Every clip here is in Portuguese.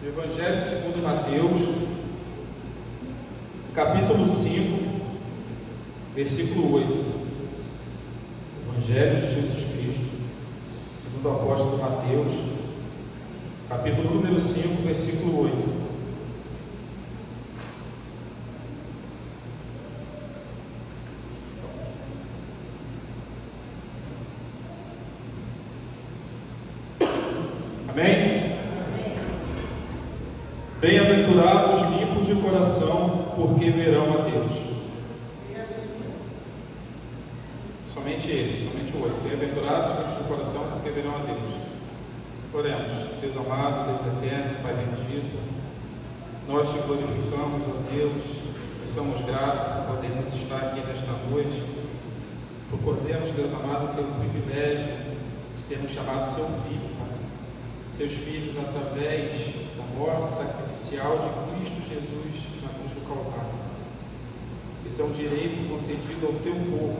Evangelho segundo Mateus, capítulo 5, versículo 8. Evangelho de Jesus Cristo, segundo o apóstolo Mateus, capítulo número 5, versículo 8. Amém? Bem-aventurados os limpos de coração, porque verão a Deus. Somente esse, somente o 8. Bem-aventurados os limpos de coração, porque verão a Deus. Oremos. Deus amado, Deus eterno, Pai bendito, nós te glorificamos, ó Deus, e somos gratos por podermos estar aqui nesta noite, por podermos, Deus amado, ter o privilégio de sermos chamados seu filho, Pai. Seus filhos através da morte sacrificial de Cristo Jesus na cruz do Calvário. Esse é um direito concedido ao teu povo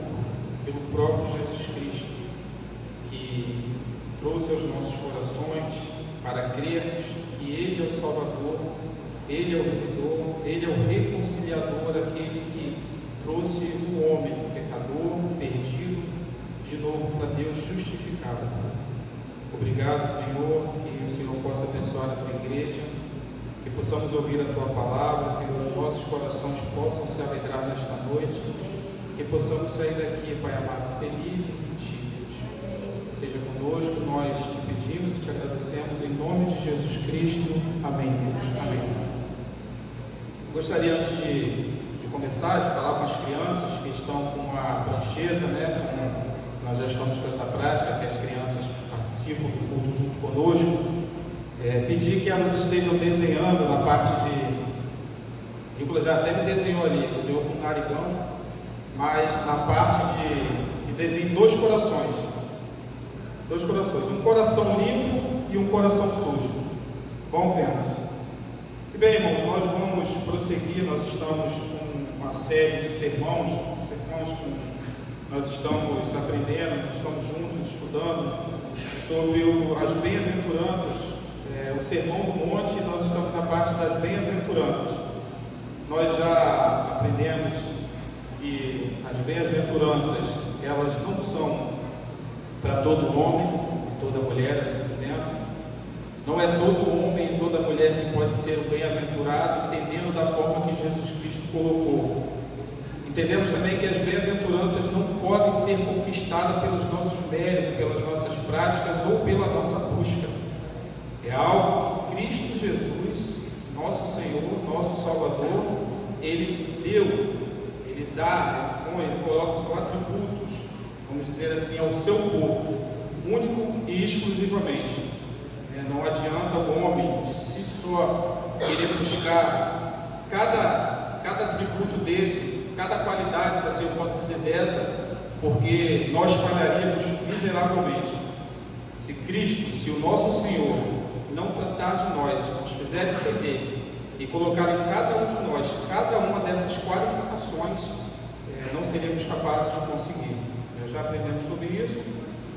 pelo próprio Jesus Cristo, que trouxe aos nossos corações para crermos que Ele é o Salvador, Ele é o Redentor, Ele é o Reconciliador, aquele que trouxe o homem, o pecador, perdido, de novo para Deus justificado. Obrigado, Senhor, que o Senhor possa abençoar a tua igreja, que possamos ouvir a tua palavra, que os nossos corações possam se alegrar nesta noite, que possamos sair daqui, Pai amado, felizes em ti, Deus. Seja conosco, nós te pedimos e te agradecemos em nome de Jesus Cristo. Amém, Deus. Amém. Gostaria, antes de começar, de falar com as crianças que estão com a prancheta, né? Nós já estamos com essa prática, que as crianças participam do culto junto conosco. Pedir que elas estejam desenhando na parte de... Nicolas já até me desenhou ali, desenhou com um narigão, mas na parte de desenho dois corações. Dois corações, um coração limpo e um coração sujo. Bom, crianças? E bem, irmãos, nós vamos prosseguir, nós estamos com uma série de sermões nós estamos aprendendo, estamos juntos estudando sobre as bem-aventuranças, o Sermão do Monte. Nós estamos na parte das bem-aventuranças. Nós já aprendemos que as bem-aventuranças, elas não são para todo homem, toda mulher, assim dizendo. Não é todo homem e toda mulher que pode ser o bem-aventurado, entendendo da forma que Jesus Cristo colocou. Entendemos também que as bem-aventuranças não podem ser conquistadas pelos nossos méritos, pelas nossas práticas ou pela nossa busca. É algo que Cristo Jesus, nosso Senhor, nosso Salvador, Ele deu, Ele dá, Ele coloca são atributos, vamos dizer assim, ao seu povo, único e exclusivamente. Não adianta o homem de si só querer buscar cada atributo desse, cada qualidade, se assim eu posso dizer, dessa, porque nós falharíamos miseravelmente. Se Cristo, se o nosso Senhor não tratar de nós, nos fizer entender e colocar em cada um de nós cada uma dessas qualificações, não seríamos capazes de conseguir. Já aprendemos sobre isso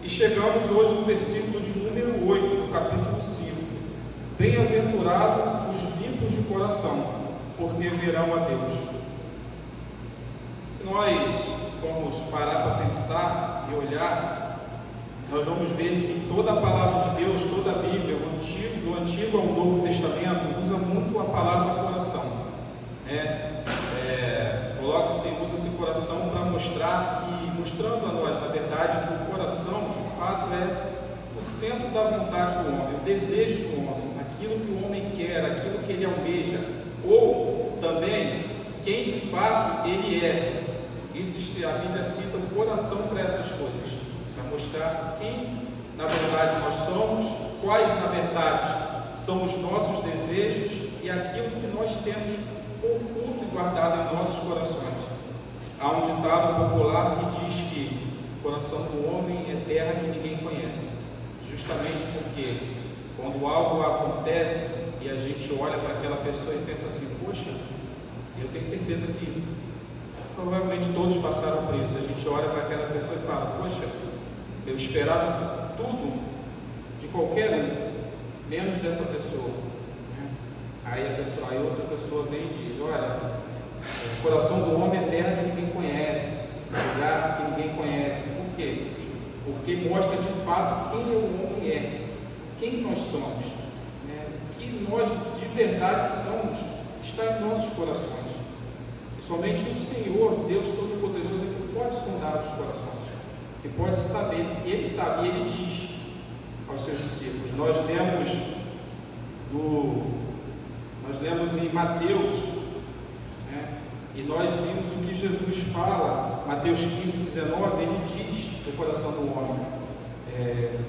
e chegamos hoje no versículo de número 8, do capítulo 5. Bem-aventurado os limpos de coração, porque verão a Deus. Se nós formos parar para pensar e olhar, nós vamos ver que toda a palavra de Deus, toda a Bíblia, do Antigo ao Novo Testamento, usa muito a palavra coração. Usa esse coração para mostrando a nós, na verdade, que o coração, de fato, é o centro da vontade do homem, o desejo do homem, aquilo que o homem quer, aquilo que ele almeja, ou também quem de fato ele é. Isso a Bíblia cita o coração para essas coisas, para mostrar quem na verdade nós somos, quais na verdade são os nossos desejos e aquilo que nós temos oculto e guardado em nossos corações. Há um ditado popular que diz que o coração do homem é terra que ninguém conhece, justamente porque quando algo acontece e a gente olha para aquela pessoa e pensa assim, poxa, eu tenho certeza que provavelmente todos passaram por isso. A gente olha para aquela pessoa e fala, poxa, eu esperava tudo de qualquer um, menos dessa pessoa. Aí outra pessoa vem e diz: olha, o coração do homem é terra que ninguém conhece, lugar que ninguém conhece. Por quê? Porque mostra de fato quem o homem é, quem nós somos, né? O que nós de verdade somos está em nossos corações. E somente o Senhor, Deus Todo-Poderoso, é que pode sondar os corações, que pode saber, e Ele sabe, e Ele diz aos seus discípulos. Nós lemos em Mateus, né? E nós vimos o que Jesus fala, Mateus 15, 19, Ele diz do coração do homem,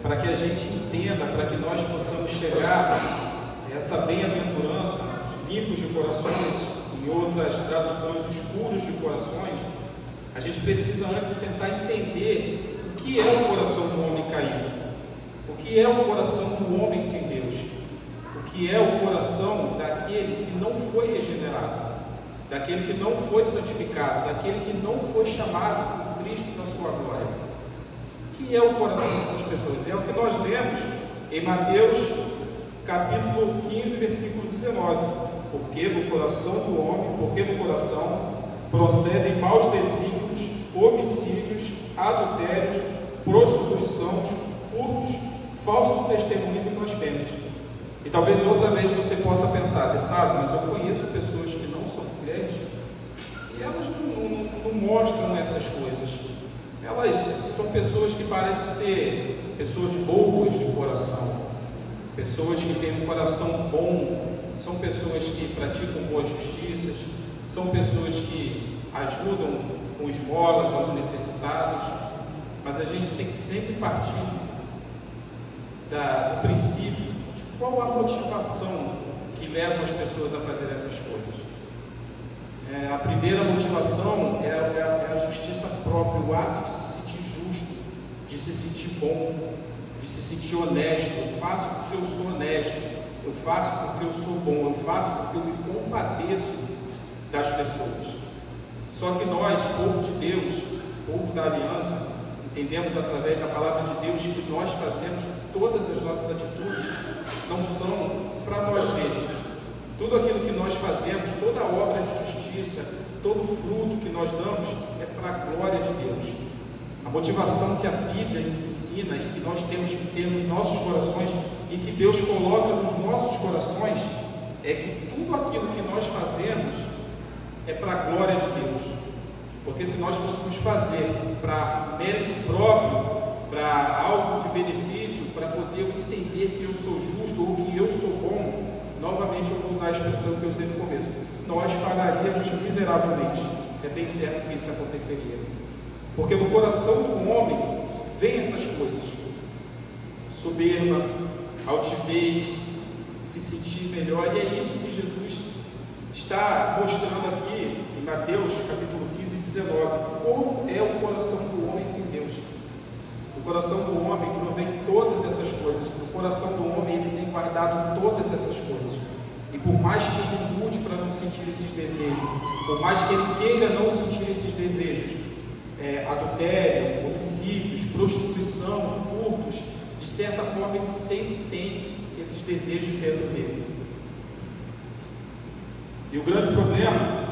para que a gente entenda, para que nós possamos chegar a essa bem-aventurança, os limpos de corações, em outras traduções, os puros de corações. A gente precisa antes tentar entender o que é o coração do homem caído, o que é o coração do homem sem Deus, o que é o coração daquele que não foi regenerado, daquele que não foi santificado, daquele que não foi chamado por Cristo para a sua glória. O que é o coração dessas pessoas? É o que nós lemos em Mateus capítulo 15, versículo 19. Porque do coração procedem maus desígnios, homicídios, adultérios, prostituição, furtos, falsos testemunhos e blasfêmias. E talvez outra vez você possa pensar, sabe, mas eu conheço pessoas que não são crentes e elas não mostram essas coisas. Elas são pessoas que parecem ser pessoas boas de coração, pessoas que têm um coração bom, são pessoas que praticam boas justiças, são pessoas que ajudam com esmolas aos necessitados, mas a gente tem que sempre partir do princípio de qual a motivação que leva as pessoas a fazer essas coisas. A primeira motivação é a justiça própria, o ato de se sentir justo, de se sentir bom, de se sentir honesto. Eu faço porque eu sou honesto, eu faço porque eu sou bom, eu faço porque eu me compadeço das pessoas. Só que nós, povo de Deus, povo da aliança, entendemos através da palavra de Deus que nós fazemos todas as nossas atitudes não são para nós mesmos. Tudo aquilo que nós fazemos, toda obra de justiça, todo fruto que nós damos é para a glória de Deus. A motivação que a Bíblia nos ensina e que nós temos que ter nos nossos corações e que Deus coloca nos nossos corações é que tudo aquilo que nós fazemos é para a glória de Deus. Porque se nós fôssemos fazer para mérito próprio, para algo de benefício, para poder entender que eu sou justo ou que eu sou bom, novamente eu vou usar a expressão que eu usei no começo, nós falharíamos miseravelmente. É bem certo que isso aconteceria. Porque do coração do homem vem essas coisas: soberba, altivez, se sentir melhor. E é isso que Jesus está mostrando aqui em Mateus capítulo 15, 19. Como é o coração do homem sem Deus? Do coração do homem provém todas essas coisas. Do coração do homem ele tem guardado todas essas coisas. E por mais que ele lute para não sentir esses desejos, por mais que ele queira não sentir esses desejos, adultério, homicídios, prostituição, furtos, de certa forma ele sempre tem esses desejos dentro dele. E o grande problema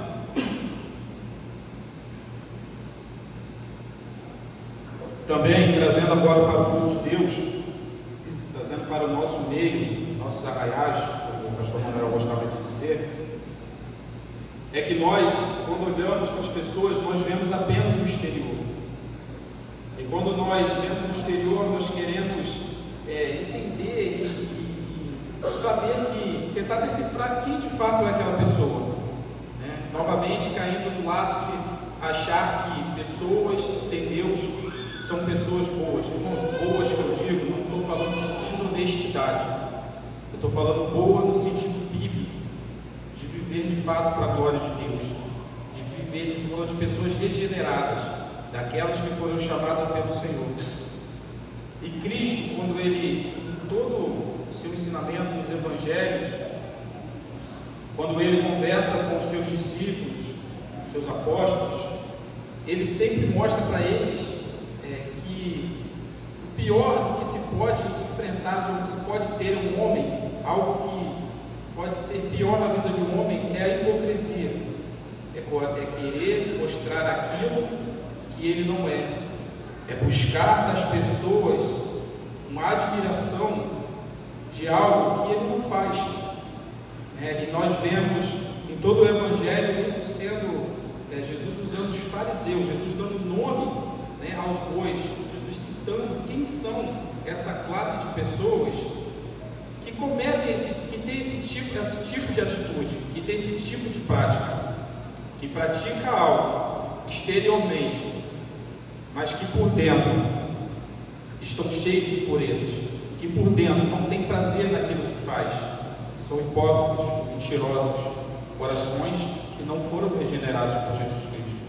também, trazendo agora para o povo de Deus, trazendo para o nosso meio, nossos arraiais, como o pastor Manuel gostava de dizer, é que nós, quando olhamos para as pessoas, nós vemos apenas o exterior. E quando nós vemos o exterior, nós queremos entender e saber tentar decifrar quem de fato é aquela pessoa. Novamente caindo no laço de achar que pessoas sem Deus são pessoas boas. Irmãos, boas que eu digo, não estou falando de desonestidade. Eu estou falando boa no sentido bíblico, de viver de fato para a glória de Deus, de viver de pessoas regeneradas, daquelas que foram chamadas pelo Senhor. E Cristo, quando ele, todo o seu ensinamento nos evangelhos, quando ele conversa com os seus discípulos, os seus apóstolos, ele sempre mostra para eles que o pior que se pode enfrentar, de onde se pode ter um homem, algo que pode pode ser pior na vida de um homem é a hipocrisia. É querer mostrar aquilo que ele não é. É buscar das pessoas uma admiração de algo que ele não faz. E nós vemos em todo o Evangelho isso sendo Jesus usando os fariseus, Jesus dando nome aos bois, Jesus citando quem são essa classe de pessoas que cometem que tem esse tipo de atitude, que tem esse tipo de prática, que pratica algo exteriormente, mas que por dentro estão cheios de impurezas, que por dentro não tem prazer naquilo que faz. São hipócritas, mentirosos, corações que não foram regenerados por Jesus Cristo.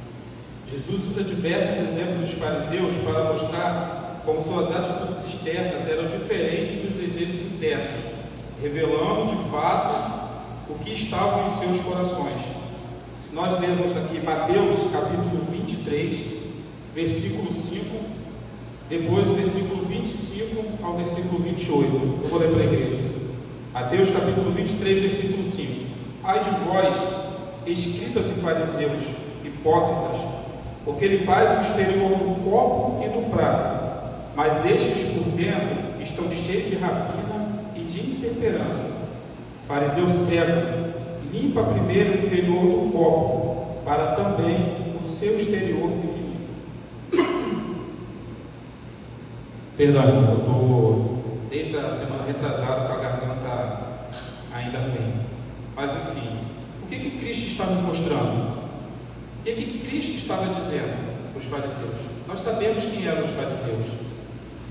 Jesus usa diversos exemplos dos fariseus para mostrar como suas atitudes externas eram diferentes dos desejos internos, revelando de fato o que estava em seus corações. Se nós lermos aqui Mateus capítulo 23, versículo 5, depois do versículo 25 ao versículo 28, eu vou ler para a igreja. Mateus capítulo 23, versículo 5. Ai de vós, escribas e fariseus, hipócritas, porque limpais o exterior do copo e do prato, mas estes por dentro estão cheios de rapina e de intemperança. Fariseu cego, limpa primeiro o interior do copo, para também o seu exterior fique limpo. Perdão, eu estou desde a semana retrasada com a garganta ainda ruim. Mas enfim, o que Cristo está nos mostrando? O que Cristo estava dizendo para os fariseus? Nós sabemos quem eram os fariseus.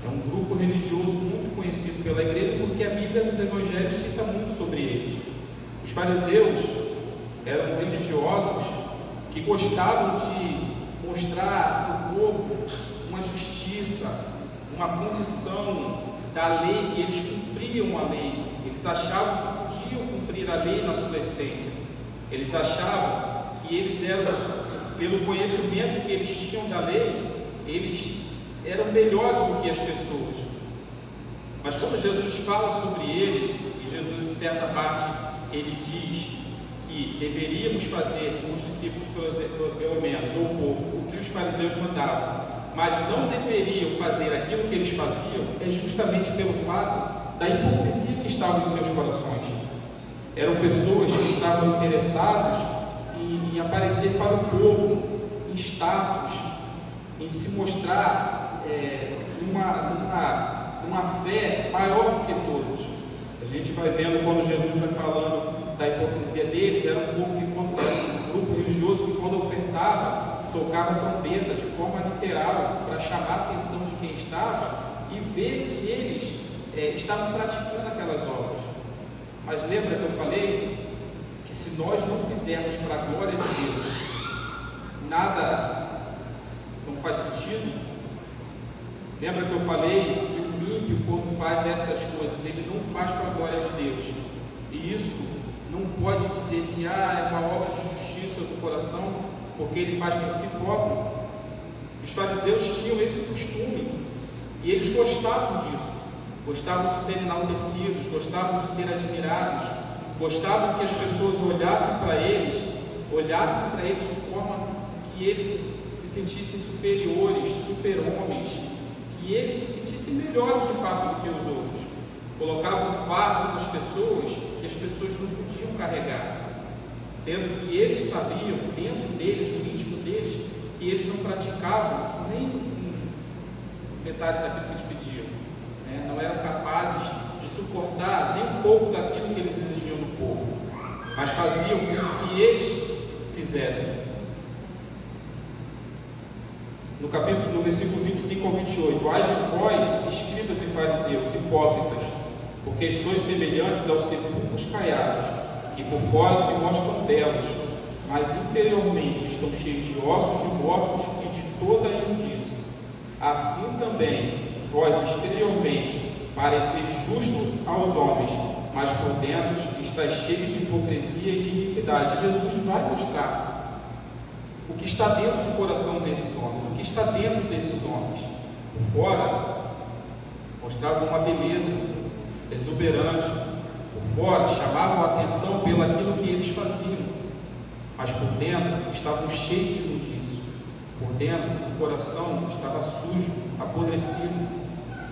É um grupo religioso muito conhecido pela igreja, porque a Bíblia nos Evangelhos cita muito sobre eles. Os fariseus eram religiosos que gostavam de mostrar ao povo uma justiça, uma condição da lei, que eles cumpriam a lei. Eles achavam que podiam cumprir a lei na sua essência. Eles achavam que eles eram, pelo conhecimento que eles tinham da lei, eles eram melhores do que as pessoas. Mas quando Jesus fala sobre eles, e Jesus, em certa parte, ele diz que deveríamos fazer com os discípulos, pelo menos, ou o povo, o que os fariseus mandavam, mas não deveriam fazer aquilo que eles faziam, é justamente pelo fato da hipocrisia que estava em seus corações. Eram pessoas que estavam interessadas em aparecer para o povo, em status, em se mostrar numa fé maior do que todos. A gente vai vendo quando Jesus vai falando da hipocrisia deles. Era um povo um grupo religioso que, quando ofertava, tocava trombeta de forma literal para chamar a atenção de quem estava e ver que eles estavam praticando aquelas obras. Mas lembra que eu falei que se nós não fizermos para a glória de Deus, nada não faz sentido? Lembra que eu falei que o ímpio, quando faz essas coisas, ele não faz para a glória de Deus, e isso não pode dizer que é uma obra de justiça do coração, porque ele faz para si próprio. Os fariseus tinham esse costume e eles gostavam disso, gostavam de ser enaltecidos, gostavam de ser admirados, gostavam que as pessoas olhassem para eles de forma que eles se sentissem superiores, super-homens, que eles se sentissem melhores de fato do que os outros. Colocavam um fardo nas pessoas que as pessoas não podiam carregar, sendo que eles sabiam, dentro deles, no íntimo deles, que eles não praticavam nem metade daquilo que eles pediam, não eram capazes de suportar nem um pouco daquilo que eles exigiam do povo, mas faziam como se eles fizessem. No versículo 25 ao 28, ai de vós, escribas e fariseus, hipócritas, porque sois semelhantes aos sepulcros caiados, que por fora se mostram belos, mas interiormente estão cheios de ossos de mortos e de toda a imundícia. Assim também, vós exteriormente pareceis justos aos homens, mas por dentro estáis cheios de hipocrisia e de iniquidade. Jesus vai mostrar o que está dentro do coração desses homens, o que está dentro desses homens. Por fora, mostrava uma beleza exuberante, Por fora, chamavam a atenção pelo aquilo que eles faziam, mas por dentro estavam cheios de imundícias. Por dentro, o coração estava sujo, apodrecido,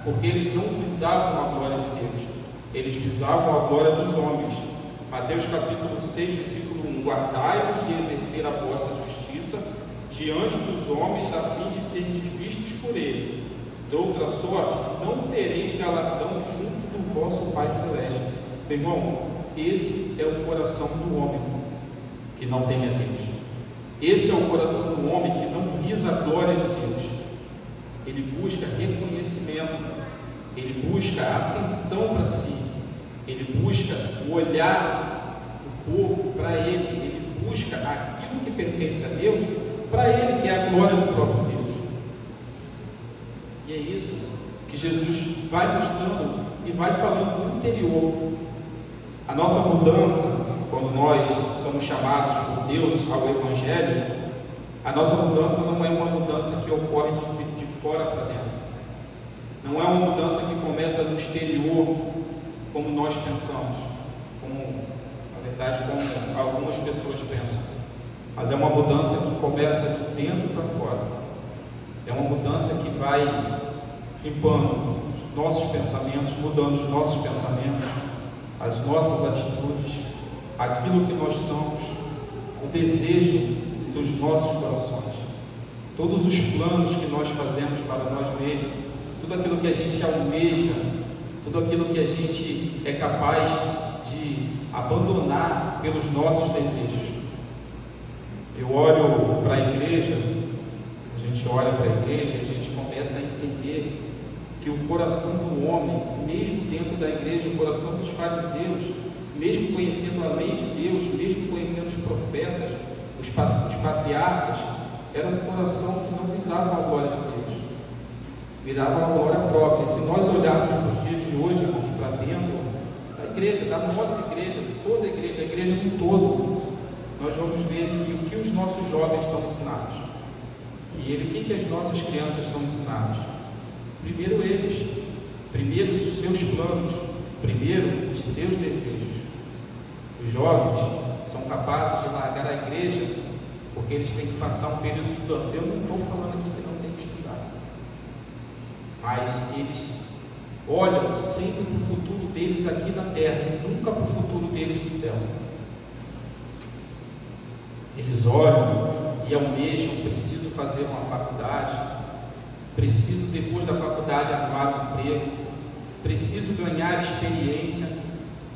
porque eles não visavam a glória de Deus, eles visavam a glória dos homens. Mateus capítulo 6, versículo 1: guardai-vos de exercer a vossa justiça diante dos homens, a fim de serem vistos por ele. De outra sorte, não tereis galardão junto do vosso Pai Celeste. Meu irmão, esse é o coração do homem que não teme a Deus. Esse é o coração do homem que não visa a glória de Deus. Ele busca reconhecimento, ele busca atenção para si, ele busca o olhar do povo para ele busca aquilo que pertence a Deus para ele, que é a glória do próprio Deus. E é isso que Jesus vai mostrando e vai falando no interior. A nossa mudança, quando nós somos chamados por Deus ao Evangelho, a nossa mudança não é uma mudança que ocorre de fora para dentro. Não é uma mudança que começa no exterior, como nós pensamos, na verdade, como algumas pessoas pensam. Mas é uma mudança que começa de dentro para fora. É uma mudança que vai limpando os nossos pensamentos, mudando os nossos pensamentos, as nossas atitudes, aquilo que nós somos, o desejo dos nossos corações, todos os planos que nós fazemos para nós mesmos, tudo aquilo que a gente almeja, tudo aquilo que a gente é capaz de abandonar pelos nossos desejos. Eu olho para a igreja, a gente olha para a igreja e a gente começa a entender que o coração do homem, mesmo dentro da igreja, o coração dos fariseus, mesmo conhecendo a lei de Deus, mesmo conhecendo os profetas, os patriarcas, era um coração que não visava a glória de Deus, virava a glória própria. Se nós olharmos para os dias de hoje, irmãos, para dentro da igreja, da nossa igreja, toda a igreja no todo, nós vamos ver que o que os nossos jovens são ensinados, o que as nossas crianças são ensinadas. Primeiro eles, primeiro os seus planos, primeiro os seus desejos. Os jovens são capazes de largar a igreja porque eles têm que passar um período estudando. Eu não estou falando aqui que não tem que estudar, mas eles olham sempre para o futuro deles aqui na terra e nunca para o futuro deles no céu. Eles olham e almejam: preciso fazer uma faculdade, preciso depois da faculdade arrumar um emprego, preciso ganhar experiência,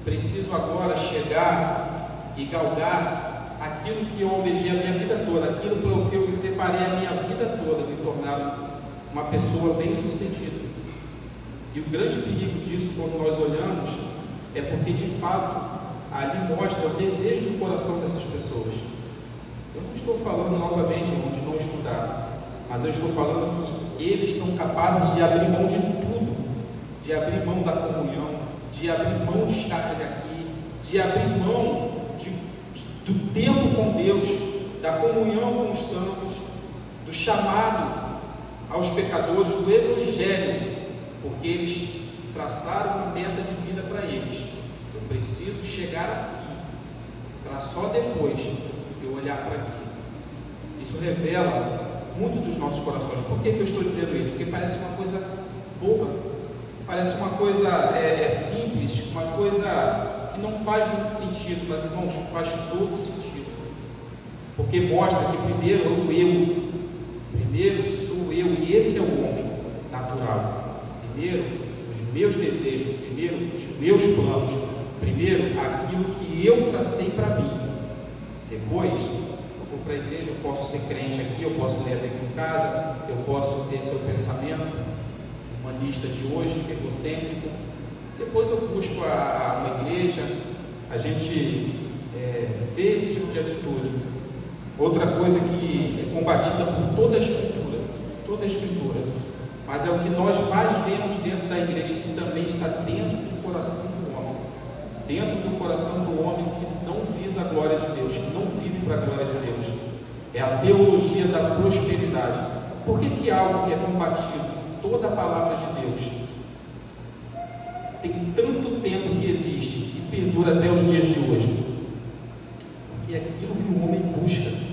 preciso agora chegar e galgar aquilo que eu almejei a minha vida toda, aquilo pelo que eu me preparei a minha vida toda, me tornar uma pessoa bem-sucedida. E o grande perigo disso, quando nós olhamos, é porque de fato ali mostra o desejo do coração dessas pessoas. Eu não estou falando novamente, irmão, de não estudar, mas eu estou falando que eles são capazes de abrir mão de tudo, de abrir mão da comunhão, de abrir mão de estar aqui, de abrir mão do tempo com Deus, da comunhão com os santos, do chamado aos pecadores, do Evangelho, porque eles traçaram uma meta de vida para eles. Eu preciso chegar aqui, para só depois eu olhar para aqui. Isso revela muito dos nossos corações. Por que eu estou dizendo isso? Porque parece uma coisa boba, parece uma coisa simples, uma coisa que não faz muito sentido, mas, irmãos, faz todo sentido, porque mostra que primeiro sou eu, e esse é o homem natural. Primeiro os meus desejos, primeiro os meus planos, primeiro aquilo que eu tracei para mim. Depois eu vou para a igreja, eu posso ser crente aqui, eu posso ler a Bíblia em casa, eu posso ter seu pensamento humanista de hoje, egocêntrico. Depois eu busco uma igreja, a gente vê esse tipo de atitude. Outra coisa que é combatida por toda a Escritura, mas é o que nós mais vemos dentro da igreja, que também está dentro do coração do homem, dentro do coração do homem que não visa a glória de Deus, que não vive para a glória de Deus. É a teologia da prosperidade. Por que algo que é combatido, toda a palavra de Deus, tem tanto tempo que existe e perdura até os dias de hoje? Porque é aquilo que o homem busca.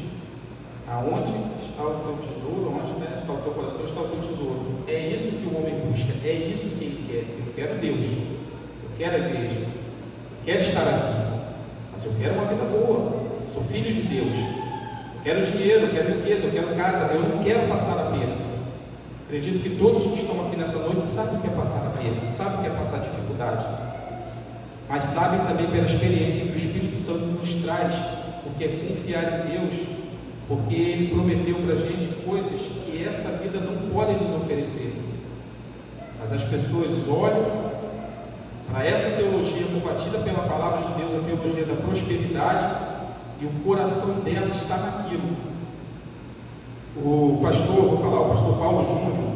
Aonde está o teu tesouro, onde está o teu coração, está o teu tesouro. É isso que o homem busca, é isso que ele quer. Eu quero Deus, eu quero a igreja, eu quero estar aqui, mas eu quero uma vida boa, sou filho de Deus, eu quero dinheiro, eu quero riqueza, eu quero casa, eu não quero passar aperto. Acredito que todos que estão aqui nessa noite sabem o que é passar aperto, sabem o que é passar dificuldade, mas sabem também pela experiência que o Espírito Santo nos traz, o que é confiar em Deus, porque Ele prometeu para a gente coisas que essa vida não pode nos oferecer. Mas as pessoas olham para essa teologia combatida pela palavra de Deus, a teologia da prosperidade, e o coração dela está naquilo. O pastor Paulo Júnior,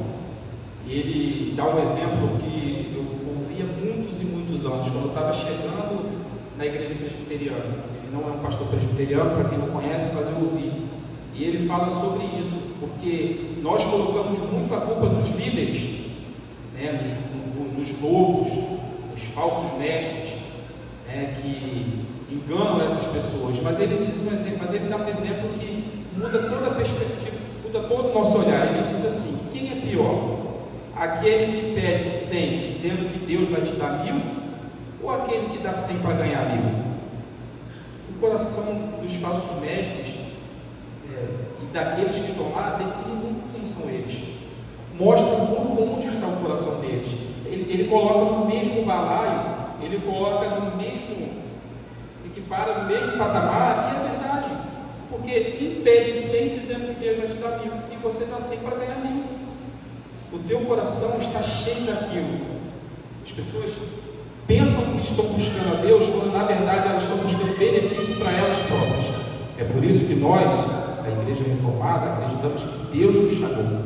ele dá um exemplo que eu ouvia muitos e muitos anos, quando eu estava chegando na igreja presbiteriana. Ele não é um pastor presbiteriano, para quem não conhece, mas eu ouvi. E ele fala sobre isso, porque nós colocamos muito a culpa nos líderes, né, nos lobos, nos falsos mestres, né, que enganam essas pessoas. Mas ele diz um exemplo, mas ele dá um exemplo que muda toda a perspectiva, muda todo o nosso olhar. Ele diz assim: quem é pior? Aquele que pede 100 dizendo que Deus vai te dar 1000, ou aquele que dá 100 para ganhar 1000? O coração dos falsos mestres e daqueles que estão lá define muito quem são eles, mostra onde está o coração deles. Ele coloca no mesmo balaio, ele coloca no mesmo, equipara no mesmo patamar, e é verdade, porque um pede 100 dizendo que Deus vai te dar 1000 e você dá 100 para ganhar 1000. O teu coração está cheio daquilo. As pessoas pensam que estão buscando a Deus, quando na verdade elas estão buscando benefício para elas próprias. É por isso que nós, a Igreja Reformada, acreditamos que Deus nos chamou,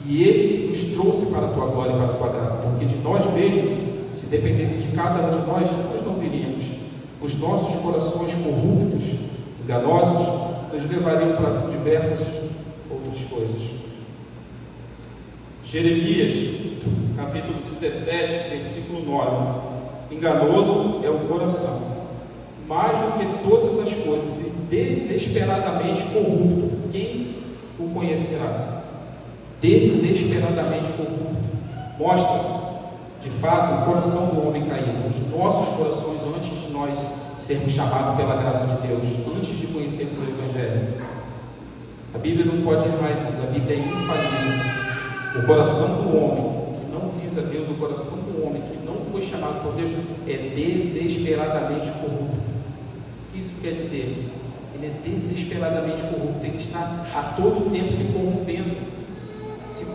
que Ele nos trouxe para a tua glória e para a tua graça, porque de nós mesmos, se dependesse de cada um de nós não viríamos. Os nossos corações corruptos, enganosos, nos levariam para diversas outras coisas. Jeremias, capítulo 17, versículo 9: enganoso é o coração, mais do que todas as coisas, e desesperadamente corrupto, quem o conhecerá? Desesperadamente corrupto. Mostra, de fato, o coração do homem caído, os nossos corações, antes de nós sermos chamados pela graça de Deus, antes de conhecermos o Evangelho. A Bíblia não pode errar, irmãos, a Bíblia é infalível. O coração do homem que não visa Deus, o coração do homem que não foi chamado por Deus, é desesperadamente corrupto. O que isso quer dizer? Ele é desesperadamente corrupto, ele está a todo tempo se corrompendo.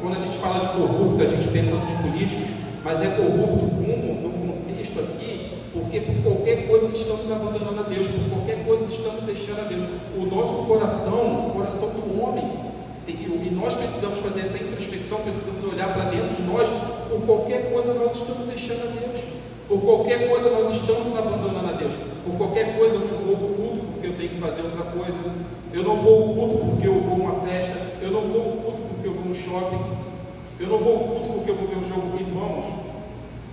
Quando a gente fala de corrupto, a gente pensa nos políticos, mas é corrupto como no contexto aqui, porque por qualquer coisa estamos abandonando a Deus, por qualquer coisa estamos deixando a Deus. O nosso coração, o coração do homem, e nós precisamos fazer essa introspecção, precisamos olhar para dentro de nós. Por qualquer coisa nós estamos deixando a Deus, por qualquer coisa nós estamos abandonando a Deus, por qualquer coisa eu não vou ao culto porque eu tenho que fazer outra coisa, eu não vou ao culto porque eu vou a uma festa, eu não vou ao culto porque eu vou no shopping, eu não vou ao culto porque eu vou ver um jogo. Irmãos,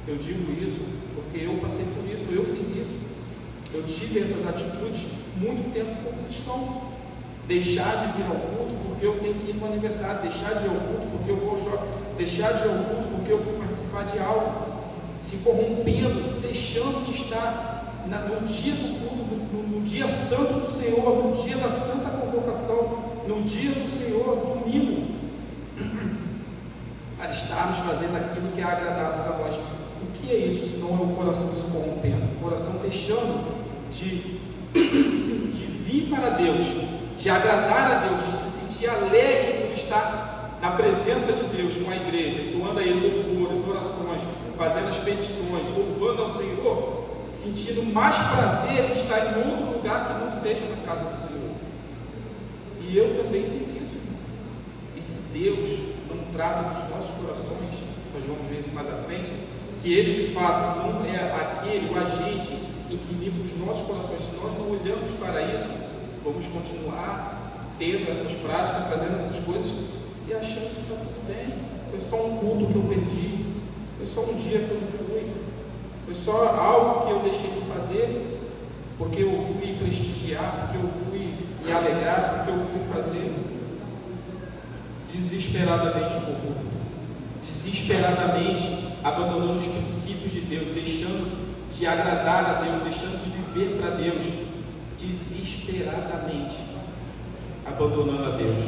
eu digo isso porque eu passei por isso, eu fiz isso, eu tive essas atitudes muito tempo como cristão. Deixar de vir ao culto porque eu tenho que ir para o aniversário, deixar de ir ao culto porque eu vou ao shopping, deixar de ir ao culto porque eu fui participar de algo, se corrompendo, se deixando de estar no dia do culto, no dia santo do Senhor, no dia da santa convocação, no dia do Senhor, domingo, para estarmos fazendo aquilo que é agradável a nós. O que é isso se não é o coração se corrompendo? O coração deixando de vir para Deus, de agradar a Deus, de se sentir alegre por estar na presença de Deus com a igreja, entoando a Ele louvores, orações, fazendo as petições, louvando ao Senhor, sentindo mais prazer em estar em outro lugar que não seja na casa do Senhor. E eu também fiz isso, irmãos. E se Deus não trata dos nossos corações, nós vamos ver isso mais à frente, se Ele de fato não é aquele, o agente em que limpa os nossos corações, se nós não olhamos para isso, vamos continuar tendo essas práticas, fazendo essas coisas e achando que está tudo bem. Foi só um culto que eu perdi, foi só um dia que eu não fui, Foi só algo que eu deixei de fazer, porque eu fui prestigiar, porque eu fui me alegrar, porque eu fui fazer desesperadamente corrupto, desesperadamente abandonando os princípios de Deus, deixando de agradar a Deus, deixando de viver para Deus, desesperadamente abandonando a Deus.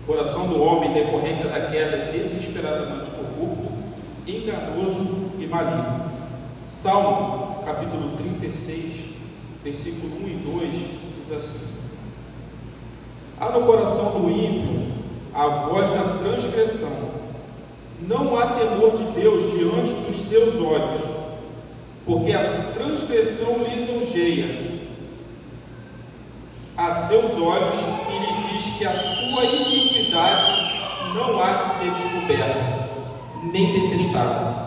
O coração do homem, em decorrência da queda, é desesperadamente corrupto, enganoso e maligno. Salmo, capítulo 36, versículo 1 e 2, diz assim: há no coração do ímpio a voz da transgressão, não há temor de Deus diante dos seus olhos, porque a transgressão lhe lisonjeia a seus olhos, e lhe diz que a sua iniquidade não há de ser descoberta, nem detestada.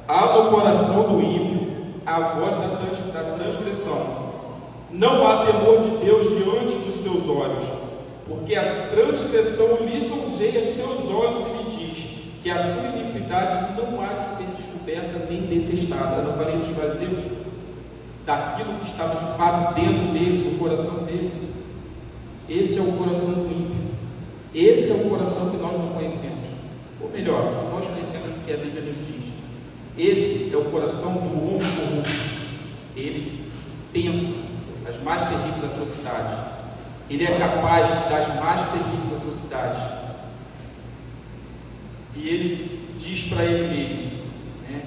Há no coração do ímpio a voz da transgressão, não há temor de Deus diante dos seus olhos, porque a transgressão lisonjeia seus olhos e lhe diz que a sua iniquidade não há de ser descoberta nem detestada. Eu não falei dos vazios, daquilo que estava de fato dentro dele, do coração dele. Esse é o coração do ímpio. Esse é o coração que nós não conhecemos. Ou melhor, que nós conhecemos porque a Bíblia nos diz. Esse é o coração do homem corrupto. Ele pensa as mais terríveis atrocidades. Ele é capaz das mais terríveis atrocidades. E ele diz para ele mesmo, né,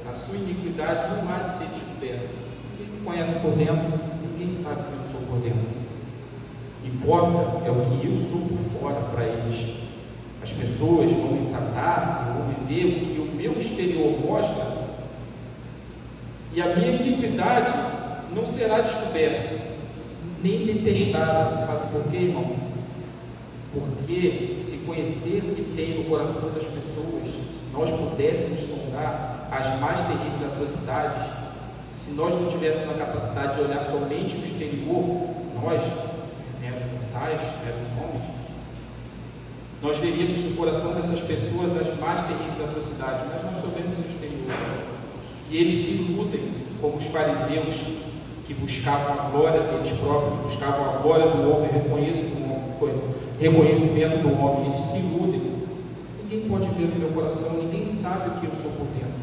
a sua iniquidade não há de ser descoberta. Ninguém me conhece por dentro, ninguém sabe que eu sou por dentro. Importa é o que eu sou por fora para eles. As pessoas vão me tratar, vão me ver o que o meu exterior mostra, e a minha iniquidade não será descoberta, nem detestada. Sabe por quê, irmão? Porque se conhecer o que tem no coração das pessoas, se nós pudéssemos sondar as mais terríveis atrocidades, se nós não tivéssemos a capacidade de olhar somente o exterior, nós, os mortais, os homens, nós veríamos no coração dessas pessoas as mais terríveis atrocidades, mas nós só vemos o exterior. E eles se iludem, como os fariseus, que buscavam a glória deles próprios, que buscavam a glória do homem, reconhecimento do homem. Eles se iludem. Ninguém pode ver no meu coração, ninguém sabe o que eu sou por dentro.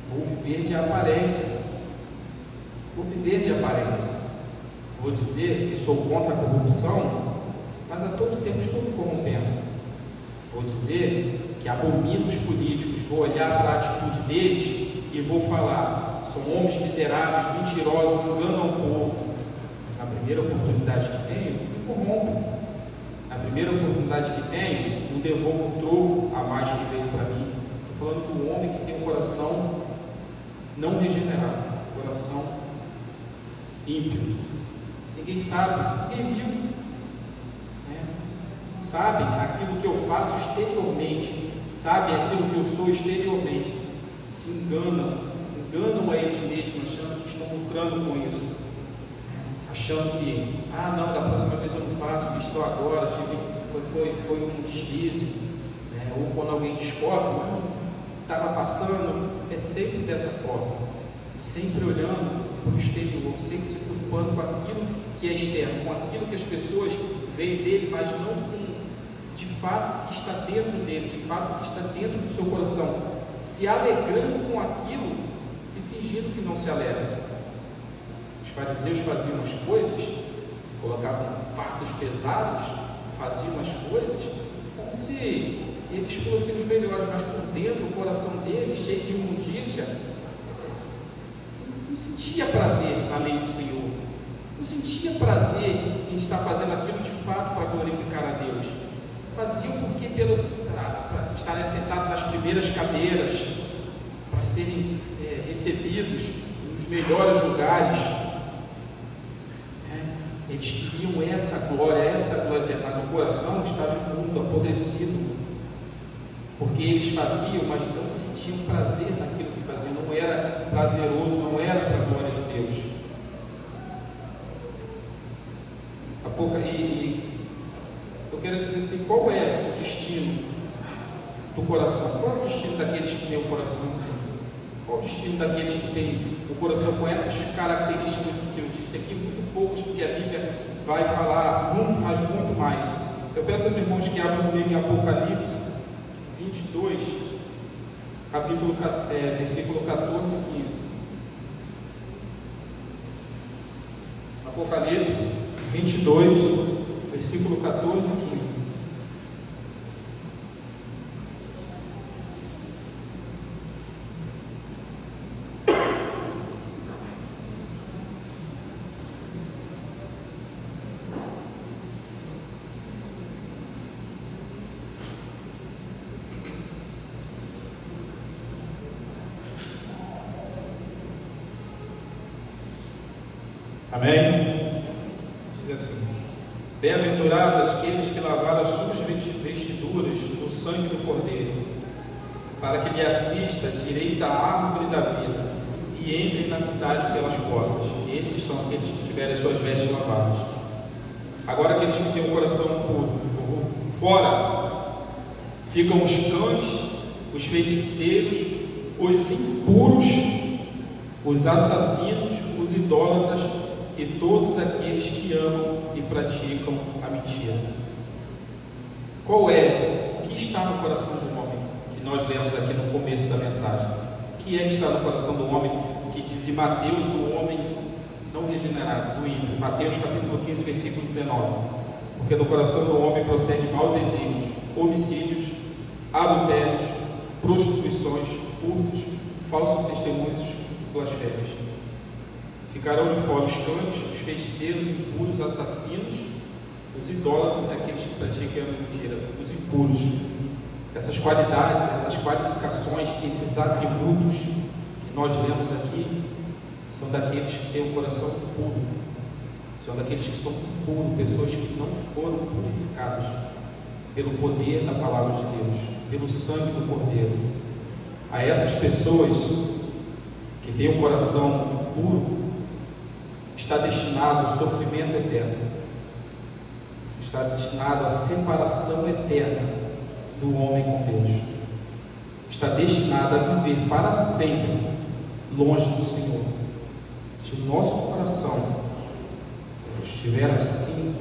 Vou viver de aparência. Vou viver de aparência. Vou dizer que sou contra a corrupção, mas a todo tempo estou me corrompendo. Vou dizer que abomino os políticos, vou olhar para a atitude deles e vou falar: são homens miseráveis, mentirosos, enganam o povo. Mas na primeira oportunidade que tenho, me corrompo. Na primeira oportunidade que tenho, não devolvo o troco a mais que veio para mim. Estou falando do homem que tem um coração não regenerado, um coração ímpio. Ninguém sabe, ninguém viu, né? Sabe aquilo que eu faço exteriormente, sabe aquilo que eu sou exteriormente, se enganam a eles mesmos, achando que estão lucrando com isso, achando que, não, da próxima vez eu não faço, fiz só agora, foi um deslize, né? Ou quando alguém descobre, estava passando, é sempre dessa forma, sempre olhando para o exterior, sempre se preocupando com aquilo que é externo, com aquilo que as pessoas veem dele, mas não com de fato o que está dentro dele, de fato o que está dentro do seu coração, se alegrando com aquilo e fingindo que não se alegra. Os fariseus faziam as coisas, colocavam fardos pesados, faziam as coisas como se eles fossem os melhores, mas por dentro o coração deles, cheio de imundícia, não sentia prazer na lei do Senhor, não sentia prazer em estar fazendo aquilo de fato para glorificar a Deus. Faziam porque para estarem sentados nas primeiras cadeiras, para serem recebidos nos melhores lugares. Eles queriam essa glória, mas o coração estava imundo, apodrecido, porque eles faziam, mas não sentiam prazer naquilo que faziam, não era prazeroso, não era para a glória de Deus. E eu quero dizer assim, qual é o destino do coração. Qual é o destino daqueles que têm o coração assim? Qual o destino daqueles que têm o coração com essas características que eu disse aqui? Muito poucas, porque a Bíblia vai falar muito, mas muito mais. Eu peço aos irmãos que abram comigo em Apocalipse 22, versículo 14 e 15. Apocalipse 22, versículo 14 e 15. Amém? Diz assim: bem-aventurados aqueles que lavaram as suas vestiduras no sangue do Cordeiro, para que lhe assista a direita a árvore da vida e entrem na cidade pelas portas. Esses são aqueles que tiverem suas vestes lavadas. Agora, aqueles que têm o coração puro, fora ficam os cães, os feiticeiros, os impuros, os assassinos, os idólatras e todos aqueles que amam e praticam a mentira. Qual é? O que está no coração do homem? Que nós lemos aqui no começo da mensagem. O que é que está no coração do homem? Que diz em Mateus, do homem não regenerado, do ímpio. Mateus capítulo 15, versículo 19. Porque do coração do homem procede maus desígnios, homicídios, adultérios, prostituições, furtos, falsos testemunhos, blasfémias. Ficarão de fora os cães, os feiticeiros, impuros, assassinos, os idólatras, aqueles que praticam a mentira, os impuros. Essas qualidades, essas qualificações, esses atributos que nós lemos aqui, são daqueles que têm o coração puro, são daqueles que são puros, pessoas que não foram purificadas pelo poder da palavra de Deus, pelo sangue do Cordeiro. A essas pessoas que têm o coração puro, está destinado ao sofrimento eterno, está destinado à separação eterna do homem com Deus, está destinado a viver para sempre longe do Senhor. Se o nosso coração estiver assim,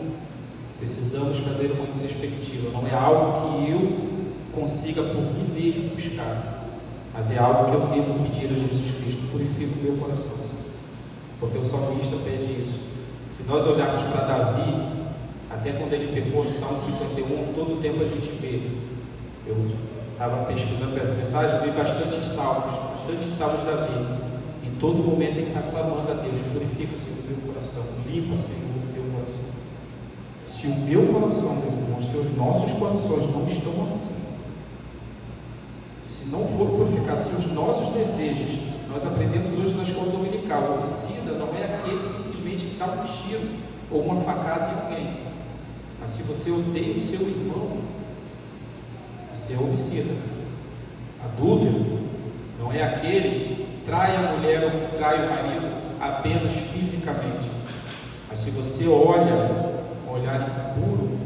precisamos fazer uma introspectiva. Não é algo que eu consiga por mim mesmo buscar, mas é algo que eu devo pedir a Jesus Cristo: purifica o meu coração, Senhor. Porque o salmista pede isso. Se nós olharmos para Davi, até quando ele pecou no Salmo 51, todo o tempo a gente vê. Eu estava pesquisando para essa mensagem, vi bastantes salmos de Davi. Em todo momento ele está clamando a Deus: purifica, Senhor, o meu coração, limpa, Senhor, o meu coração. Se o meu coração, meus irmãos, se os nossos corações não estão assim, se não for purificado, se os nossos desejos, nós aprendemos hoje na escola dominical, o homicida não é aquele simplesmente que dá um tiro ou uma facada em alguém, mas se você odeia o seu irmão, você é homicida. Adúltero não é aquele que trai a mulher ou que trai o marido apenas fisicamente, mas se você olha com um olhar impuro,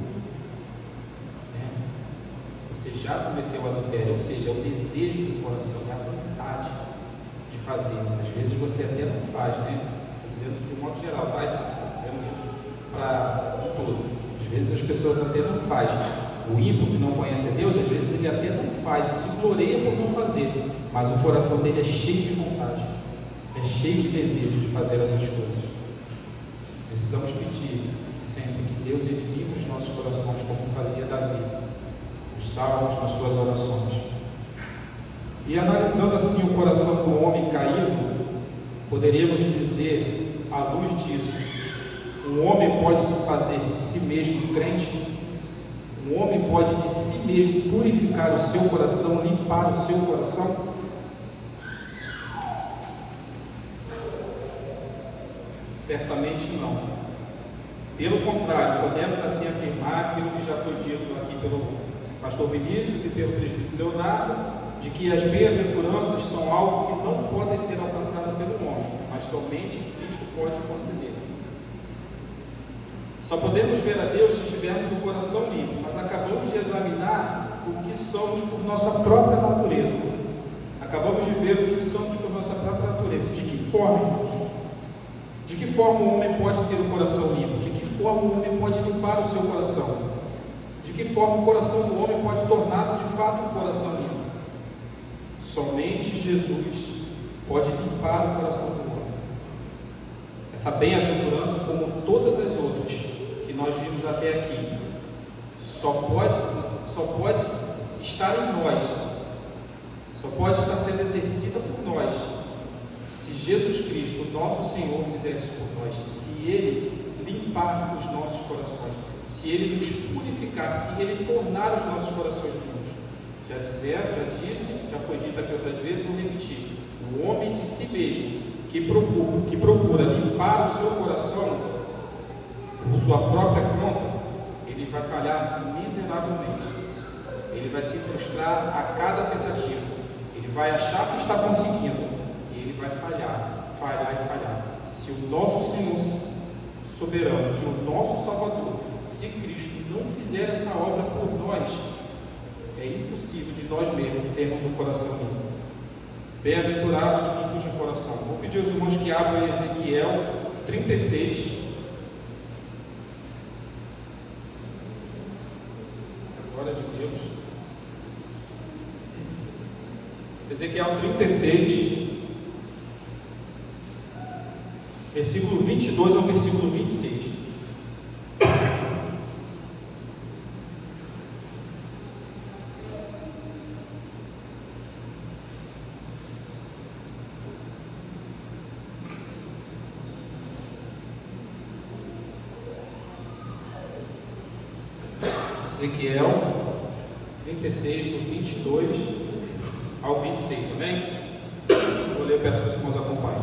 você já cometeu adultério, ou seja, é o desejo do coração, é a vontade de fazer. Às vezes você até não faz, né? Estou dizendo isso de um modo geral, tá? Estou dizendo isso para tudo. Às vezes as pessoas até não fazem. O ímpio que não conhece a Deus, às vezes ele até não faz e se gloreia por não fazer, mas o coração dele é cheio de vontade, é cheio de desejo de fazer essas coisas. Precisamos pedir que sempre que Deus ele limpe os nossos corações, como fazia Davi, os salmos, nas suas orações. E analisando assim o coração do homem caído, poderíamos dizer, à luz disso, um homem pode se fazer de si mesmo crente, um homem pode de si mesmo purificar o seu coração, limpar o seu coração? Certamente não. Pelo contrário, podemos assim afirmar aquilo que já foi dito aqui pelo pastor Vinícius e pelo presbítero Leonardo, de que as bem-aventuranças são algo que não podem ser alcançadas pelo homem, mas somente Cristo pode conceder. Só podemos ver a Deus se tivermos o coração limpo, mas acabamos de examinar o que somos por nossa própria natureza. Acabamos de ver o que somos por nossa própria natureza. De que forma, irmãos? De que forma o homem pode ter o coração limpo? De que forma o homem pode limpar o seu coração? De que forma o coração do homem pode tornar-se de fato um coração limpo? Somente Jesus pode limpar o coração do homem. Essa bem-aventurança, como todas as outras que nós vimos até aqui, só pode estar em nós, só pode estar sendo exercida por nós, se Jesus Cristo, nosso Senhor, fizer isso por nós, se Ele limpar os nossos corações, se Ele nos purificar, se Ele tornar os nossos corações limpos. Já disse, já foi dito aqui outras vezes, vou repetir: o homem de si mesmo, que procura limpar o seu coração por sua própria conta, ele vai falhar miseravelmente. Ele vai se frustrar a cada tentativa. Ele vai achar que está conseguindo e ele vai falhar. Se o nosso Senhor soberano, se o nosso Salvador, se Cristo não fizer essa obra por nós, é impossível de nós mesmos termos um coração limpo. Bem-aventurados limpos de coração. Vou pedir aos irmãos que abram Ezequiel 36. Glória de Deus. Ezequiel 36, versículo 22 ao versículo 26. Ezequiel 36, do 22 ao 26, também? Vou ler, peço que os irmãos acompanhem.